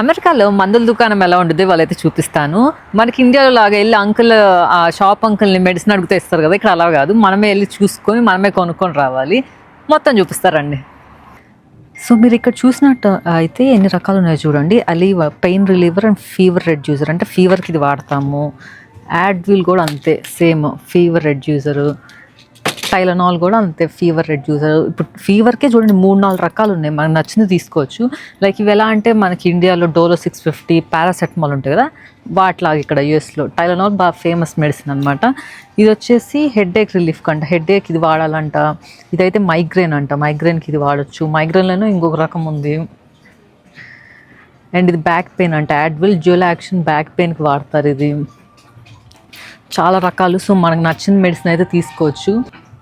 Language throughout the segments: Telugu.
అమెరికాలో మందుల దుకాణం ఎలా ఉంటుంది వాళ్ళైతే చూపిస్తాను. మనకి ఇండియాలో లాగా వెళ్ళి అంకుల్ ఆ షాప్ అంకుల్ని మెడిసిన్ అడిగితే ఇస్తారు కదా, ఇక్కడ అలా కాదు. మనమే వెళ్ళి చూసుకొని మనమే కొనుక్కొని రావాలి. మొత్తం చూపిస్తారండి. సో మీరు ఇక్కడ చూసినట్టు అయితే ఎన్ని రకాలు ఉన్నాయో చూడండి. Olive pain reliever and fever reducer, అంటే ఫీవర్కి ఇది వాడతాము. యాడ్విల్ కూడా అంతే, సేమ్ ఫీవర్ రెడ్యూసరు. టైలనాల్ కూడా అంతే, ఫీవర్ రెడ్యూసర్. ఇప్పుడు ఫీవర్కే చూడండి 3-4 రకాలు ఉన్నాయి, మనకు నచ్చింది తీసుకోవచ్చు. లైక్ ఇవి ఎలా అంటే మనకి ఇండియాలో డోలో 650 పారాసెటమాల్ ఉంటాయి కదా, వాటిలాగా ఇక్కడ యూఎస్లో టైలనాల్ బాగా ఫేమస్ మెడిసిన్ అనమాట. ఇది వచ్చేసి హెడ్ఏక్ రిలీఫ్ కంట, హెడ్ఏక్ ఇది వాడాలంట. ఇదైతే మైగ్రేన్ అంట, మైగ్రేన్కి ఇది వాడచ్చు. మైగ్రేన్లోనే ఇంకొక రకం ఉంది. అండ్ ఇది బ్యాక్ పెయిన్ అంట, యాడ్విల్ డ్యూయల్ యాక్షన్ బ్యాక్ పెయిన్కి వాడతారు. ఇది చాలా రకాలు. సో మనకు నచ్చిన మెడిసిన్ అయితే తీసుకోవచ్చు.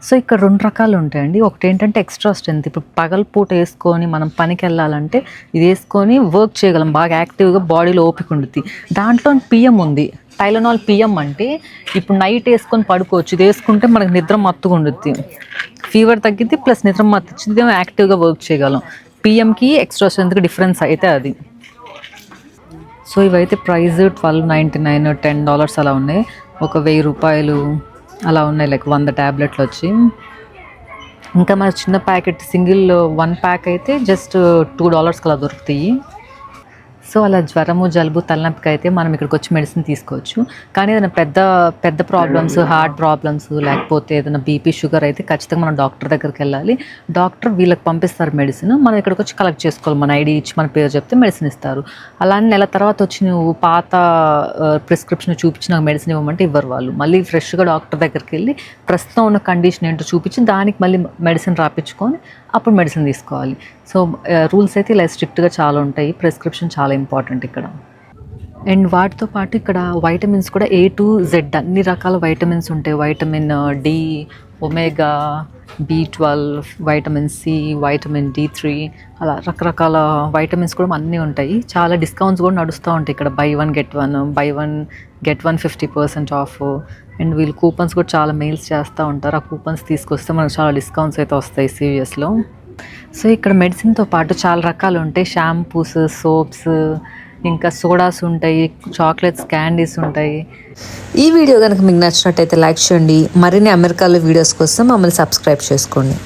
సో ఇక్కడ 2 రకాలు ఉంటాయండి. ఒకటి ఏంటంటే ఎక్స్ట్రా స్ట్రెంత్, ఇప్పుడు పగలపూట వేసుకొని మనం పనికి వెళ్ళాలంటే ఇది వేసుకొని వర్క్ చేయగలం, బాగా యాక్టివ్గా బాడీలో ఓపిక ఉంటుంది. దాంట్లో పిఎం ఉంది, టైలనాల్ పిఎం అంటే ఇప్పుడు నైట్ వేసుకొని పడుకోవచ్చు. ఇది వేసుకుంటే మనకు నిద్ర మత్తుగా ఉంటుంది, ఫీవర్ తగ్గిద్ది ప్లస్ నిద్ర మత్తు ఇచ్చింది, యాక్టివ్గా వర్క్ చేయగలం. పిఎంకి ఎక్స్ట్రా స్ట్రెంత్కి డిఫరెన్స్ అయితే అది. సో ఇవైతే ప్రైస్ $12.99 $10 అలా ఉన్నాయి. ఒక $1000 అలా ఉన్నాయి, లైక్ 100 ట్యాబ్లెట్లు వచ్చి. ఇంకా మన చిన్న ప్యాకెట్ సింగిల్ 1 ప్యాక్ అయితే జస్ట్ $2 అలా దొరుకుతాయి. సో అలా జ్వరము జలుబు తలనొప్పికి అయితే మనం ఇక్కడికి వచ్చి మెడిసిన్ తీసుకోవచ్చు. కానీ ఏదైనా పెద్ద పెద్ద ప్రాబ్లమ్స్, హార్ట్ ప్రాబ్లమ్స్, లేకపోతే ఏదైనా బీపీ షుగర్ అయితే ఖచ్చితంగా మనం డాక్టర్ దగ్గరికి వెళ్ళాలి. డాక్టర్ వీళ్ళకి పంపిస్తారు మెడిసిన్, మనం ఇక్కడికి వచ్చి కలెక్ట్ చేసుకోవాలి. మన ఐడి ఇచ్చి మన పేరు చెప్తే మెడిసిన్ ఇస్తారు. అలానే నెల తర్వాత వచ్చి నువ్వు పాత ప్రిస్క్రిప్షన్ చూపించి నాకు మెడిసిన్ ఇవ్వమంటే ఇవ్వరు వాళ్ళు. మళ్ళీ ఫ్రెష్గా డాక్టర్ దగ్గరికి వెళ్ళి ప్రస్తుతం ఉన్న కండిషన్ ఏంటో చూపించి దానికి మళ్ళీ మెడిసిన్ రాపించుకొని అప్పుడు మెడిసిన్ తీసుకోవాలి. సో రూల్స్ అయితే ఇలా స్ట్రిక్ట్గా చాలా ఉంటాయి. ప్రిస్క్రిప్షన్ చాలా ఇంపార్టెంట్ ఇక్కడ. అండ్ వాటితో పాటు ఇక్కడ వైటమిన్స్ కూడా A to Z అన్ని రకాల వైటమిన్స్ ఉంటాయి. Vitamin D, omega, B12, vitamin C, vitamin D3, అలా రకరకాల వైటమిన్స్ కూడా అన్నీ ఉంటాయి. చాలా డిస్కౌంట్స్ కూడా నడుస్తూ ఉంటాయి ఇక్కడ. buy 1 get 1 50% of. అండ్ వీళ్ళు కూపన్స్ కూడా చాలా మెయిల్స్ చేస్తూ ఉంటారు. ఆ కూపన్స్ తీసుకొస్తే మనకు చాలా డిస్కౌంట్స్ అయితే వస్తాయి CVSలో. సో ఇక్కడ మెడిసిన్తో పాటు చాలా రకాలు ఉంటాయి. షాంపూస్, సోప్స్, ఇంకా సోడాస్ ఉంటాయి, చాక్లెట్స్, క్యాండీస్ ఉంటాయి. ఈ వీడియో కనుక మీకు నచ్చినట్టయితే లైక్ చేయండి. మరిన్ని అమెరికాలో వీడియోస్ కోసం మమ్మల్ని సబ్స్క్రైబ్ చేసుకోండి.